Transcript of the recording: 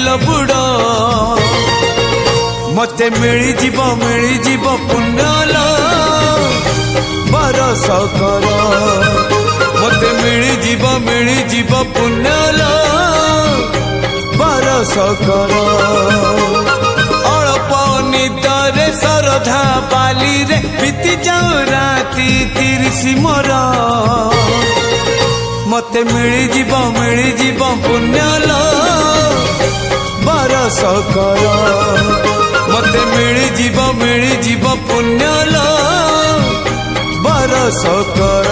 लो बुड़ मते मिली जीव पुण्यलो बरस कर मते मिली जीव पुण्यलो बरस कर अल्प निदरे सरधा बाली रे बीती जाऊ राती 30 मोर मते मिली जीव पुण्यलो बरस कर मते मिली जीव पुण्यलो बरस कर।